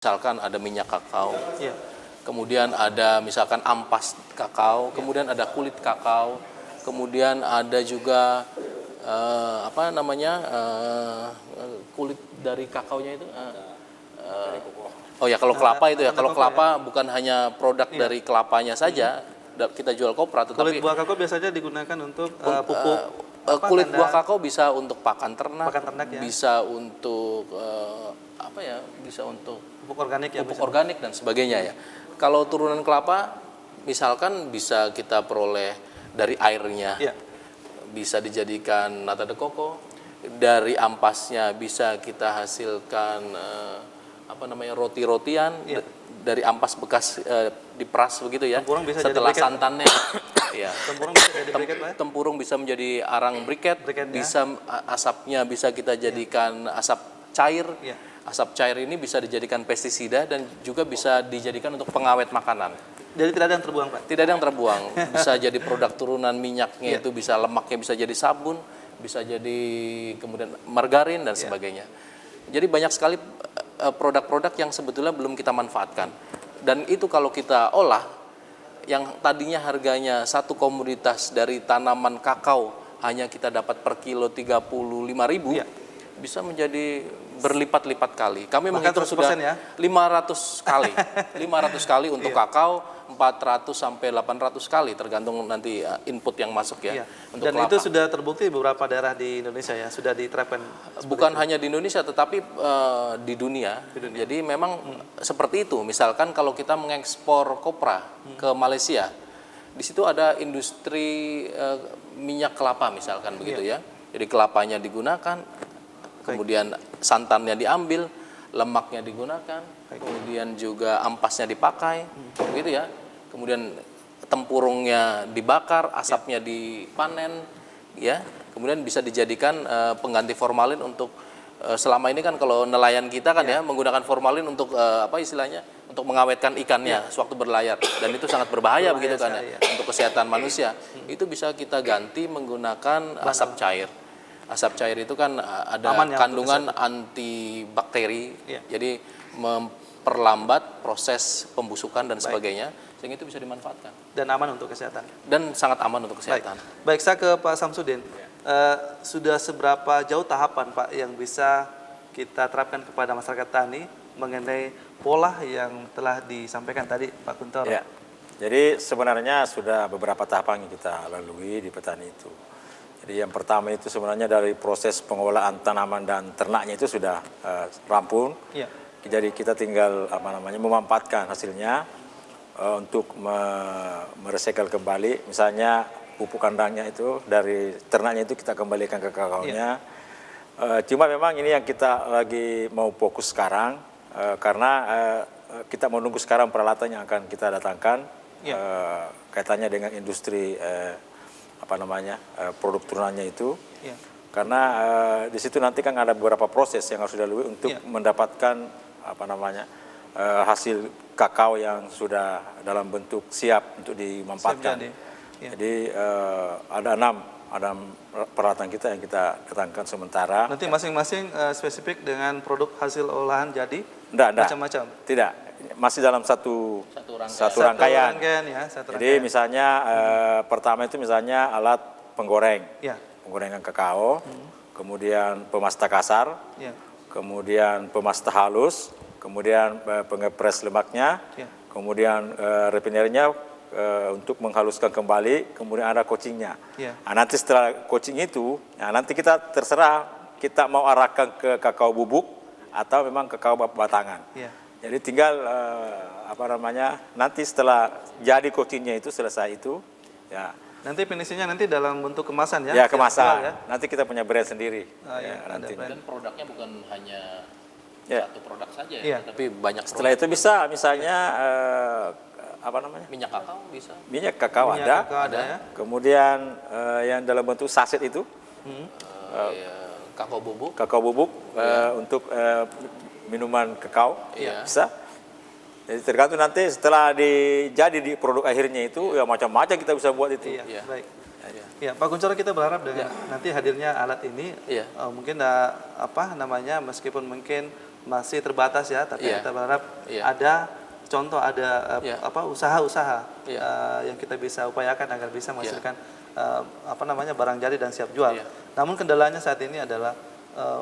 Misalkan ada minyak kakao, Iya. kemudian ada misalkan ampas kakao, kemudian ada kulit kakao, kemudian ada juga kulit dari kakaonya itu. Oh ya, kalau kelapa itu ya, kalau kelapa bukan hanya produk dari kelapanya saja kita jual kopra, Kulit tetapi buah kakao biasanya digunakan untuk pupuk. kulit buah kakao bisa untuk pakan ternak, ya. bisa untuk bisa untuk Pupuk organik ya. pupuk organik dan sebagainya ya. Kalau turunan kelapa, misalkan bisa kita peroleh dari airnya, Iya. bisa dijadikan nata de coco, dari ampasnya bisa kita hasilkan roti-rotian, Iya. dari ampas bekas diperas begitu ya. Tempurung bisa setelah jadi briket. santannya, ya. Tempurung bisa jadi briket, Pak. Tempurung bisa menjadi arang briket, Briketnya. bisa asapnya bisa kita jadikan asap cair. Iya. Asap cair ini bisa dijadikan pestisida dan juga bisa dijadikan untuk pengawet makanan. Jadi tidak ada yang terbuang, Pak. Tidak ada yang terbuang. Bisa jadi produk turunan minyaknya, itu bisa lemaknya bisa jadi sabun, bisa jadi kemudian margarin dan sebagainya. Jadi banyak sekali produk-produk yang sebetulnya belum kita manfaatkan. Dan itu kalau kita olah, yang tadinya harganya satu komoditas dari tanaman kakao hanya kita dapat per kilo 35.000, bisa menjadi berlipat-lipat kali. Kami menghitung sudah ya? 500 kali. 500 kali untuk kakao, 400 sampai 800 kali tergantung nanti input yang masuk ya. Untuk Dan kelapa. itu sudah terbukti di beberapa daerah di Indonesia ya, sudah diterapkan. Bukan hanya di Indonesia tetapi di dunia. Jadi memang seperti itu. Misalkan kalau kita mengekspor kopra ke Malaysia, di situ ada industri minyak kelapa misalkan begitu ya. Jadi kelapanya digunakan, kemudian santannya diambil, lemaknya digunakan, kemudian juga ampasnya dipakai, begitu ya. Kemudian tempurungnya dibakar, asapnya dipanen, ya. Kemudian bisa dijadikan pengganti formalin untuk selama ini kan kalau nelayan kita kan ya menggunakan formalin untuk untuk mengawetkan ikannya sewaktu berlayar, dan itu sangat berbahaya begitu kan ya untuk kesehatan manusia. Itu bisa kita ganti menggunakan asap cair. Asap cair itu kan ada kandungan antibakteri, jadi memperlambat proses pembusukan dan sebagainya, sehingga itu bisa dimanfaatkan. Dan aman untuk kesehatan. Dan sangat aman untuk kesehatan. Baik, saya ke Pak Samsudin. Sudah seberapa jauh tahapan Pak yang bisa kita terapkan kepada masyarakat tani mengenai pola yang telah disampaikan tadi Pak Kuntoro? Ya, jadi sebenarnya sudah beberapa tahapan yang kita lalui di petani itu. Jadi yang pertama itu sebenarnya dari proses pengolahan tanaman dan ternaknya itu sudah rampung. Ya. Jadi kita tinggal memanfaatkan hasilnya untuk merecycle kembali. Misalnya pupuk kandangnya itu dari ternaknya itu kita kembalikan ke kakaonya. Cuma memang ini yang kita lagi mau fokus sekarang karena kita menunggu sekarang peralatan yang akan kita datangkan kaitannya dengan industri produk turunannya itu, karena di situ nanti kan ada beberapa proses yang harus dilalui untuk mendapatkan hasil kakao yang sudah dalam bentuk siap untuk dimanfaatkan. Jadi ada enam peralatan kita yang kita datangkan sementara. Nanti masing-masing spesifik dengan produk hasil olahan jadi macam-macam. Tidak, masih dalam satu rangkaian. Jadi misalnya pertama itu misalnya alat penggoreng, penggorengan kakao, kemudian pemasta kasar, kemudian pemasta halus, kemudian pengepres lemaknya, kemudian refinernya untuk menghaluskan kembali, kemudian ada coachingnya. Nanti setelah coaching itu, nanti kita terserah kita mau arahkan ke kakao bubuk atau memang kakao batangan. Jadi tinggal nanti setelah jadi coachingnya itu selesai itu, nanti finishingnya nanti dalam bentuk kemasan ya? Ya kemasan. Nanti kita punya brand sendiri. Dan produknya bukan hanya satu produk saja, tapi banyak. Setelah itu bisa misalnya minyak kakao bisa. Minyak kakao ada. Kemudian yang dalam bentuk saset itu, kakao bubuk untuk minuman kakao bisa. Jadi tergantung nanti setelah jadi di produk akhirnya itu ya macam-macam kita bisa buat itu. Baik. Ya, Pak Kuntoro, kita berharap dengan nanti hadirnya alat ini mungkin meskipun mungkin masih terbatas ya, tapi kita berharap ada contoh, ada usaha-usaha yang kita bisa upayakan agar bisa menghasilkan barang jadi dan siap jual. Namun kendalanya saat ini adalah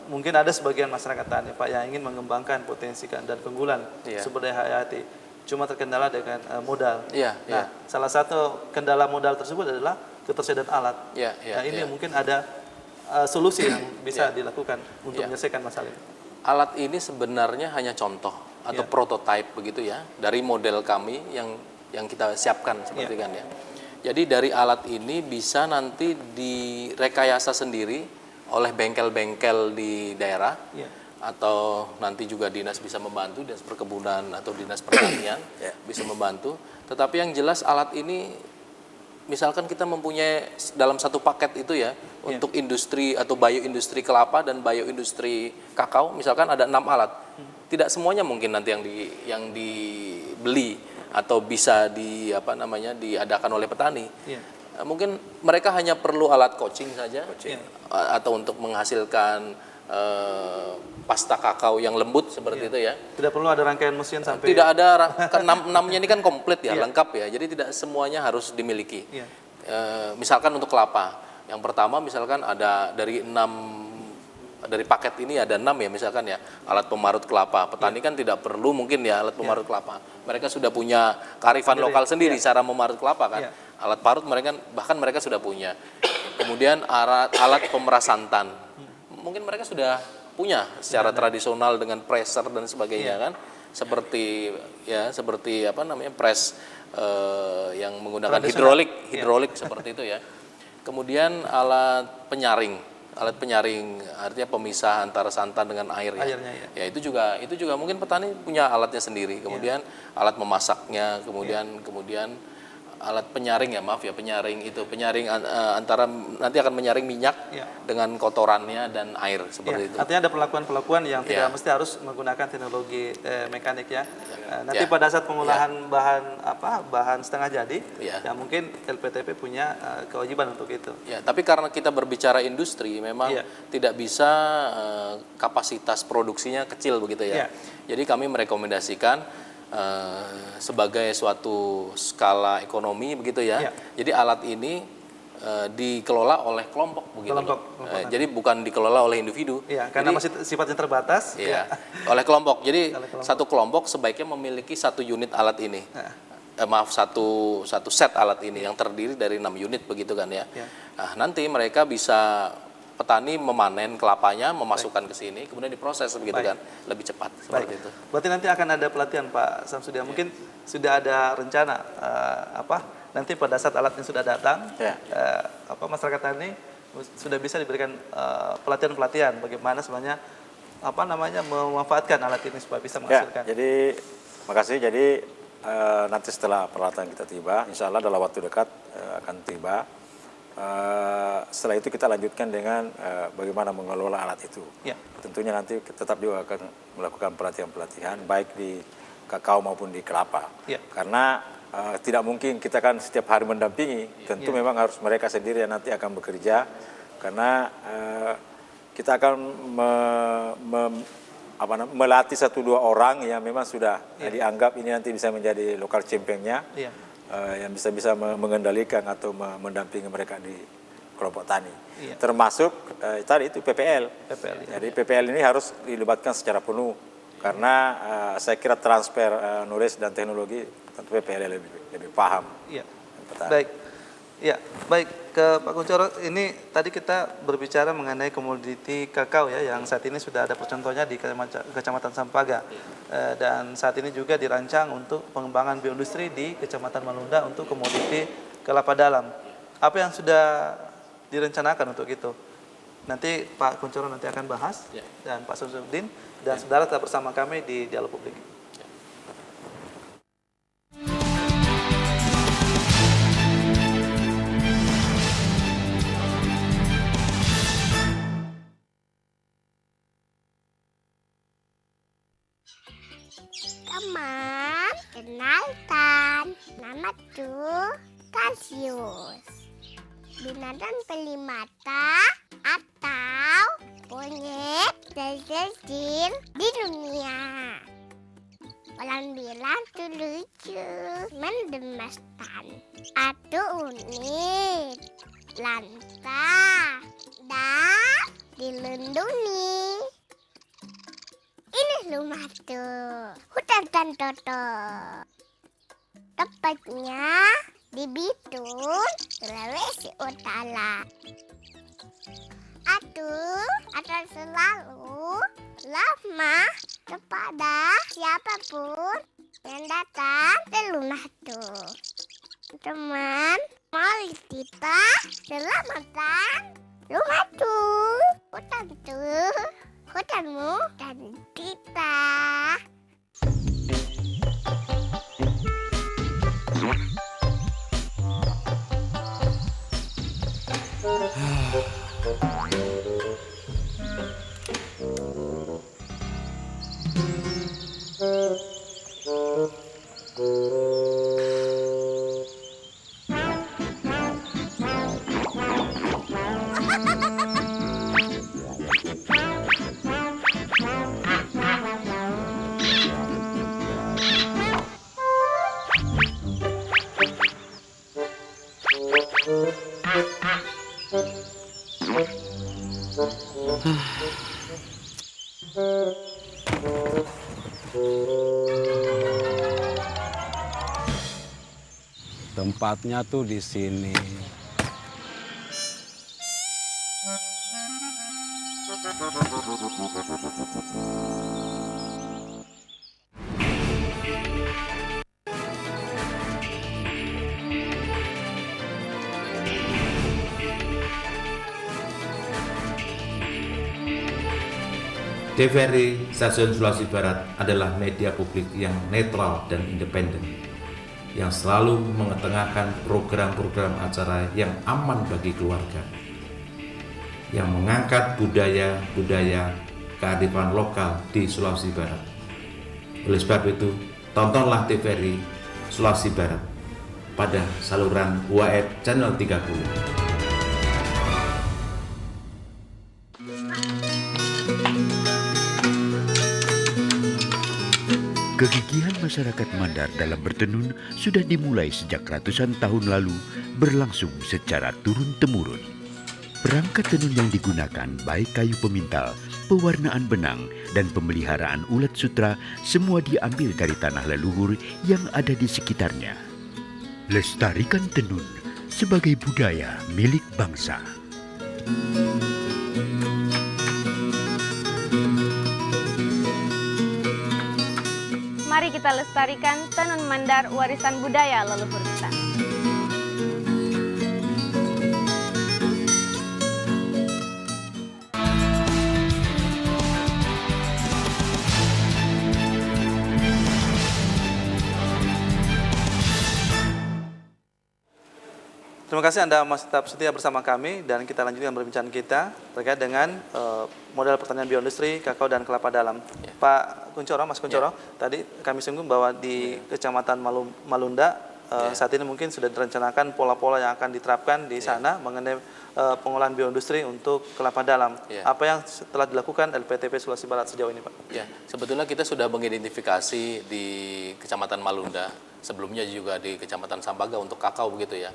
mungkin ada sebagian masyarakat tani Pak yang ingin mengembangkan potensi dan keunggulan sumber daya hayati, cuma terkendala dengan modal. Salah satu kendala modal tersebut adalah ketersediaan alat. Nah ini mungkin ada solusi yang bisa dilakukan untuk menyelesaikan masalah ini. Alat ini sebenarnya hanya contoh atau prototipe begitu ya dari model kami yang kita siapkan seperti kan ya. Jadi dari alat ini bisa nanti direkayasa sendiri oleh bengkel-bengkel di daerah atau nanti juga dinas bisa membantu, dinas perkebunan atau dinas pertanian bisa membantu. Tetapi yang jelas alat ini misalkan kita mempunyai dalam satu paket itu untuk industri atau bioindustri kelapa dan bioindustri kakao, misalkan ada 6 alat. Tidak semuanya mungkin nanti yang dibeli atau bisa diadakan oleh petani. Mungkin mereka hanya perlu alat coaching saja atau untuk menghasilkan pasta kakao yang lembut seperti itu ya. Tidak perlu ada rangkaian mesin sampai. Tidak ada, enamnya ini kan komplit lengkap ya. Jadi tidak semuanya harus dimiliki. Misalkan untuk kelapa, yang pertama misalkan ada dari paket ini ada 6 ya misalkan ya, alat pemarut kelapa. Petani kan tidak perlu mungkin alat pemarut kelapa. Mereka sudah punya kearifan lokal sendiri cara memarut kelapa kan. Alat parut bahkan mereka sudah punya. Kemudian alat pemeras santan. Mungkin mereka sudah punya secara tradisional dengan presser dan sebagainya kan, seperti press yang menggunakan hidrolik seperti itu ya. Kemudian alat penyaring artinya pemisah antara santan dengan air ya. Itu juga mungkin petani punya alatnya sendiri. Kemudian alat memasaknya, kemudian alat penyaring penyaring antara nanti akan menyaring minyak dengan kotorannya dan air seperti itu. Artinya ada perlakuan yang tidak mesti harus menggunakan teknologi mekanik ya. Nanti pada saat pengolahan bahan setengah jadi, mungkin LPTP punya kewajiban untuk itu. Tapi karena kita berbicara industri, memang tidak bisa kapasitas produksinya kecil begitu ya. Jadi kami merekomendasikan sebagai suatu skala ekonomi begitu ya. Jadi alat ini dikelola oleh kelompok begitu. Jadi bukan dikelola oleh individu. Karena masih sifatnya terbatas. Oleh kelompok. Jadi satu kelompok sebaiknya memiliki 1 unit alat ini. Satu set alat ini yang terdiri dari 6 unit begitu kan ya. Nah, nanti mereka bisa petani memanen kelapanya, memasukkan ke sini, kemudian diproses begitu kan, lebih cepat seperti itu. Berarti nanti akan ada pelatihan Pak Samsudin. Mungkin sudah ada rencana nanti pada saat alatnya sudah datang, masyarakat tani sudah bisa diberikan pelatihan bagaimana sebenarnya memanfaatkan alat ini supaya bisa menghasilkan. Jadi makasih. Jadi nanti setelah peralatan kita tiba, insya Allah dalam waktu dekat akan tiba. Setelah itu kita lanjutkan dengan bagaimana mengelola alat itu. Tentunya nanti tetap juga akan melakukan pelatihan-pelatihan baik di kakao maupun di kelapa. Karena tidak mungkin kita kan setiap hari mendampingi. Tentu memang harus mereka sendiri yang nanti akan bekerja. Karena kita akan melatih 1-2 orang yang memang sudah dianggap ini nanti bisa menjadi lokal championnya. Yang bisa mengendalikan atau mendampingi mereka di kelompok tani. Termasuk tadi itu PPL. Jadi PPL ini harus dilibatkan secara penuh karena saya kira transfer knowledge dan teknologi tentu PPL lebih paham. Baik ke Pak Kuncoro, ini tadi kita berbicara mengenai komoditi kakao ya, yang saat ini sudah ada percontohnya di Kecamatan Sampaga, dan saat ini juga dirancang untuk pengembangan bioindustri di Kecamatan Malunda untuk komoditi kelapa dalam. Apa yang sudah direncanakan untuk itu? Nanti Pak Kuncoro nanti akan bahas dan Pak Samsudin dan saudara tetap bersama kami di Dialog Publik. Teman, kenalkan, namaku Cassius. Binatang pelimata atau monyet terkecil di dunia. Orang bilang tuh lucu, mendemaskan, atau unik, lantas, dan dilindungi. Ini rumah tuh, hutan Tantoto. Tepatnya di Bitung, Sulawesi Utara. Akan selalu ramah kepada siapapun yang datang ke rumah tuh. Teman, mari kita selamatkan rumah tuh, hutanmu dan kita. Tempatnya tuh di sini. TVRI Stasiun Sulawesi Barat adalah media publik yang netral dan independen, yang selalu mengetengahkan program-program acara yang aman bagi keluarga, yang mengangkat budaya-budaya kearifan lokal di Sulawesi Barat. Oleh sebab itu, tontonlah TVRI Sulawesi Barat pada saluran UAF Channel 30. Kegigihan masyarakat Mandar dalam bertenun sudah dimulai sejak ratusan tahun lalu, berlangsung secara turun-temurun. Perangkat tenun yang digunakan baik kayu pemintal, pewarnaan benang, dan pemeliharaan ulat sutra semua diambil dari tanah leluhur yang ada di sekitarnya. Lestarikan tenun sebagai budaya milik bangsa. Mari kita lestarikan tenun Mandar, warisan budaya leluhur kita. Terima kasih Anda masih tetap setia bersama kami dan kita lanjutkan perbincangan kita terkait dengan modal pertanian bioindustri, kakao dan kelapa dalam. Ya. Pak Kuncoro, Mas Kuncoro, tadi kami singgung bahwa di Kecamatan Malunda saat ini mungkin sudah direncanakan pola-pola yang akan diterapkan di sana mengenai pengolahan bioindustri untuk kelapa dalam. Apa yang telah dilakukan LPTP Sulawesi Barat sejauh ini, Pak? Ya, sebetulnya kita sudah mengidentifikasi di Kecamatan Malunda, sebelumnya juga di Kecamatan Sambaga untuk kakao begitu ya.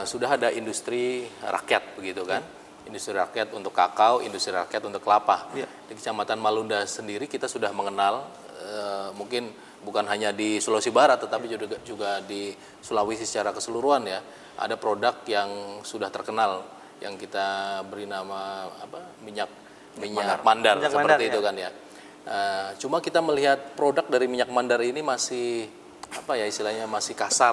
Sudah ada industri rakyat begitu kan, industri rakyat untuk kakao, industri rakyat untuk kelapa. Di Kecamatan Malunda sendiri kita sudah mengenal, mungkin bukan hanya di Sulawesi Barat tetapi juga di Sulawesi secara keseluruhan ya, ada produk yang sudah terkenal yang kita beri nama minyak mandar seperti itu kan ya. Cuma kita melihat produk dari minyak mandar ini masih istilahnya masih kasar,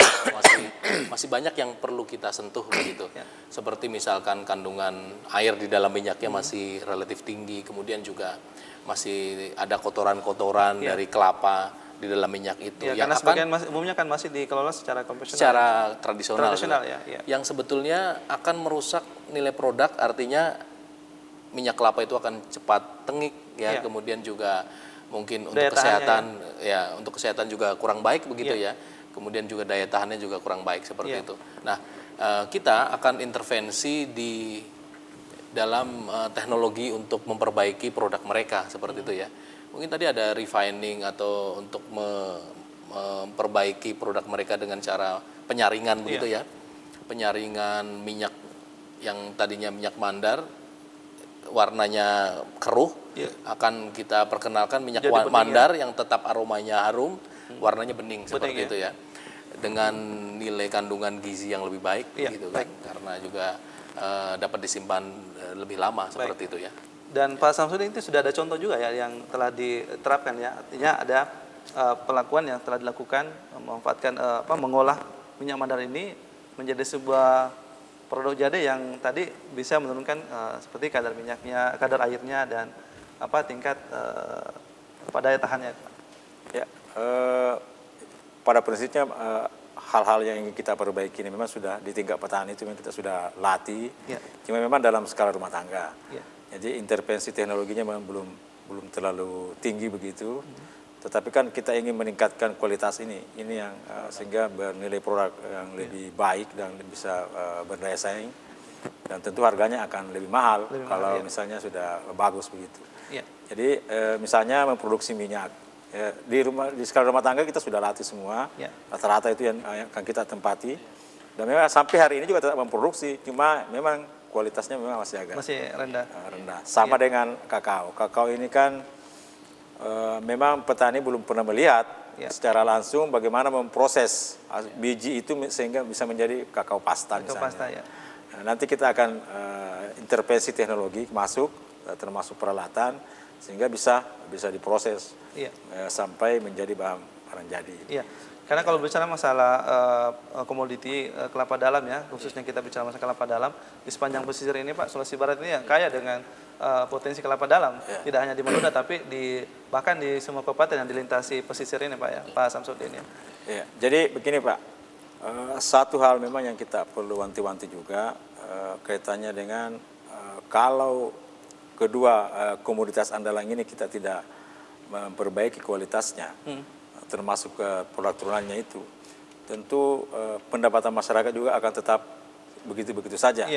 masih banyak yang perlu kita sentuh begitu. Seperti misalkan kandungan air di dalam minyaknya masih relatif tinggi, kemudian juga masih ada kotoran-kotoran dari kelapa di dalam minyak itu. Karena sebagian umumnya kan masih dikelola secara konvensional. Secara tradisional ya. Yang sebetulnya akan merusak nilai produk, artinya minyak kelapa itu akan cepat tengik ya, kemudian juga mungkin untuk kesehatan untuk kesehatan juga kurang baik begitu ya. Kemudian juga daya tahannya juga kurang baik seperti itu. Nah, kita akan intervensi di dalam teknologi untuk memperbaiki produk mereka seperti itu ya. Mungkin tadi ada refining atau untuk memperbaiki produk mereka dengan cara penyaringan begitu ya. Penyaringan minyak yang tadinya minyak mandar warnanya keruh akan kita perkenalkan minyak mandar yang tetap aromanya harum, warnanya bening seperti itu ya. Dengan nilai kandungan gizi yang lebih baik gitu kan. Karena juga dapat disimpan lebih lama seperti itu ya. Dan Pak Samsudin itu sudah ada contoh juga ya yang telah diterapkan ya. Artinya ada pelakuan yang telah dilakukan memanfaatkan mengolah minyak mandar ini menjadi sebuah produk jadi yang tadi bisa menurunkan seperti kadar minyaknya, kadar airnya dan tingkat daya tahannya. Ya, pada prinsipnya hal-hal yang ingin kita perbaiki ini memang sudah di tingkat petani itu memang kita sudah latih, cuma memang dalam skala rumah tangga. Jadi intervensi teknologinya memang belum terlalu tinggi begitu, tetapi kan kita ingin meningkatkan kualitas ini yang sehingga bernilai produk yang lebih baik dan bisa berdaya saing, dan tentu harganya akan lebih mahal kalau misalnya sudah bagus begitu. Jadi misalnya memproduksi minyak. Di skala rumah tangga kita sudah latih semua, rata-rata itu yang akan kita tempati, dan memang sampai hari ini juga tetap memproduksi, cuma memang kualitasnya memang masih agak rendah. Sama dengan kakao. Kakao ini kan memang petani belum pernah melihat secara langsung bagaimana memproses biji itu sehingga bisa menjadi kakao pasta misalnya. Nanti kita akan intervensi teknologi masuk, termasuk peralatan, sehingga bisa diproses sampai menjadi barang jadi. Karena kalau bicara masalah komoditi kelapa dalam ya, khususnya kita bicara masalah kelapa dalam, di sepanjang pesisir ini Pak, Sulawesi Barat ini yang kaya dengan potensi kelapa dalam, tidak hanya di Madura tapi bahkan di semua kabupaten yang dilintasi pesisir ini Pak ya, Pak Samsudin ya. Jadi begini Pak, satu hal memang yang kita perlu wanti-wanti juga kaitannya dengan kalau kedua komoditas andalan ini kita tidak memperbaiki kualitasnya, termasuk ke produk turunannya itu, tentu pendapatan masyarakat juga akan tetap begitu-begitu saja.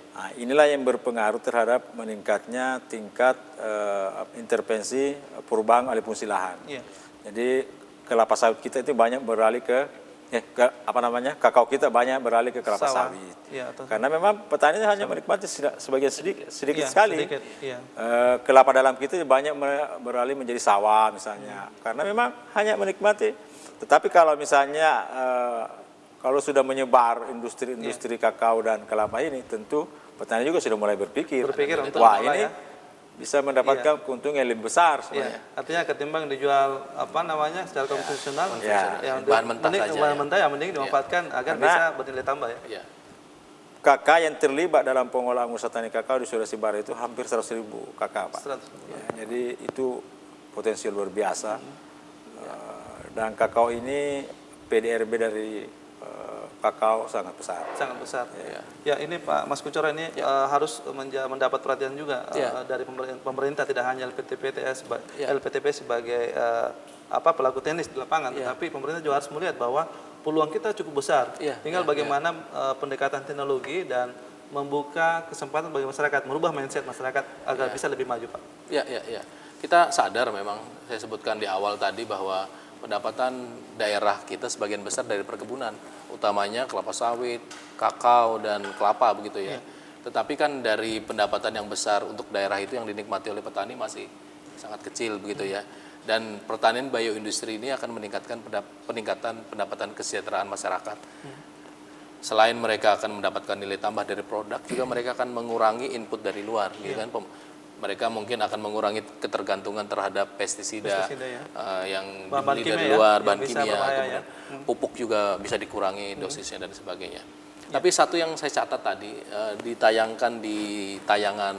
Nah, inilah yang berpengaruh terhadap meningkatnya tingkat intervensi perubahan alih fungsi lahan. Jadi kelapa sawit kita itu banyak beralih kakao kita banyak beralih ke kelapa sawit. Karena memang petani hanya menikmati sebagian sedikit sekali. Kelapa dalam kita banyak beralih menjadi sawah misalnya. Karena memang hanya menikmati. Tetapi kalau misalnya kalau sudah menyebar industri kakao dan kelapa ini, tentu petani juga sudah mulai berpikir untuk ini bisa mendapatkan keuntungan yang lebih besar sebenarnya. Artinya ketimbang dijual secara konvensional, yang bahan mentah mending dimanfaatkan agar bisa bernilai tambah ya. Kakak yang terlibat dalam pengolahan usaha tani kakao di Sulawesi Barat itu hampir 100.000 kakak Pak. Jadi itu potensial luar biasa. Dan kakao ini PDRB dari kakao sangat besar. Sangat besar. Ya ini Pak Mas Kuncoro ini harus mendapat perhatian juga dari pemerintah, tidak hanya LPTP sebagai pelaku teknis di lapangan, tetapi pemerintah juga harus melihat bahwa peluang kita cukup besar. Tinggal bagaimana pendekatan teknologi dan membuka kesempatan bagi masyarakat, merubah mindset masyarakat agar bisa lebih maju Pak. Kita sadar memang, saya sebutkan di awal tadi bahwa pendapatan daerah kita sebagian besar dari perkebunan, utamanya kelapa sawit, kakao, dan kelapa begitu ya. Tetapi kan dari pendapatan yang besar untuk daerah itu yang dinikmati oleh petani masih sangat kecil begitu ya. Dan pertanian bioindustri ini akan meningkatkan peningkatan pendapatan kesejahteraan masyarakat. Selain mereka akan mendapatkan nilai tambah dari produk, juga mereka akan mengurangi input dari luar, gitu kan. Mereka mungkin akan mengurangi ketergantungan terhadap pestisida yang dibeli dari luar, bahan kimia, kemudian pupuk juga bisa dikurangi dosisnya dan sebagainya. Tapi satu yang saya catat tadi, ditayangkan di tayangan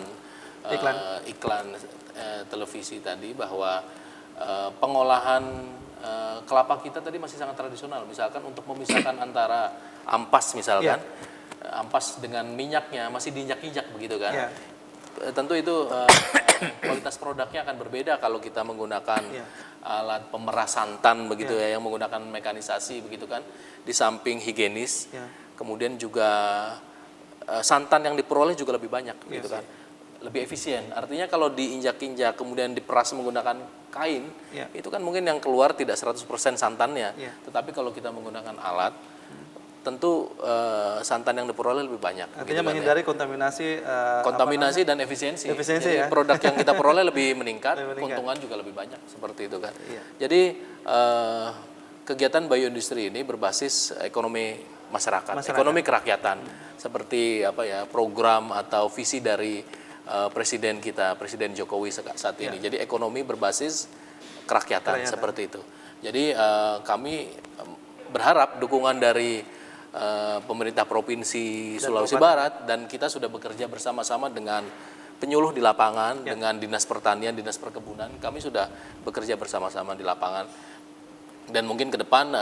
iklan televisi tadi, bahwa pengolahan kelapa kita tadi masih sangat tradisional. Misalkan untuk memisahkan antara ampas misalkan, ampas dengan minyaknya masih diinjak-injak begitu kan. Tentu itu kualitas produknya akan berbeda kalau kita menggunakan alat pemeras santan begitu ya, yang menggunakan mekanisasi begitu kan. Di samping higienis, kemudian juga santan yang diperoleh juga lebih banyak gitu kan. lebih efisien. Artinya kalau diinjak-injak kemudian diperas menggunakan kain, itu kan mungkin yang keluar tidak 100% santannya. Tetapi kalau kita menggunakan alat, tentu santan yang diperoleh lebih banyak. Artinya menghindari kontaminasi kontaminasi dan efisiensi. Jadi produk yang kita peroleh lebih meningkat, keuntungan juga lebih banyak, seperti itu kan. Jadi kegiatan bioindustri ini berbasis ekonomi masyarakat. Ekonomi kerakyatan, seperti program atau visi dari Presiden kita, Presiden Jokowi saat ini. Jadi ekonomi berbasis kerakyatan, seperti itu. Jadi kami berharap dukungan dari pemerintah Provinsi Sulawesi Barat, dan kita sudah bekerja bersama-sama dengan penyuluh di lapangan, dengan Dinas Pertanian, Dinas Perkebunan. Kami sudah bekerja bersama-sama di lapangan, dan mungkin ke depan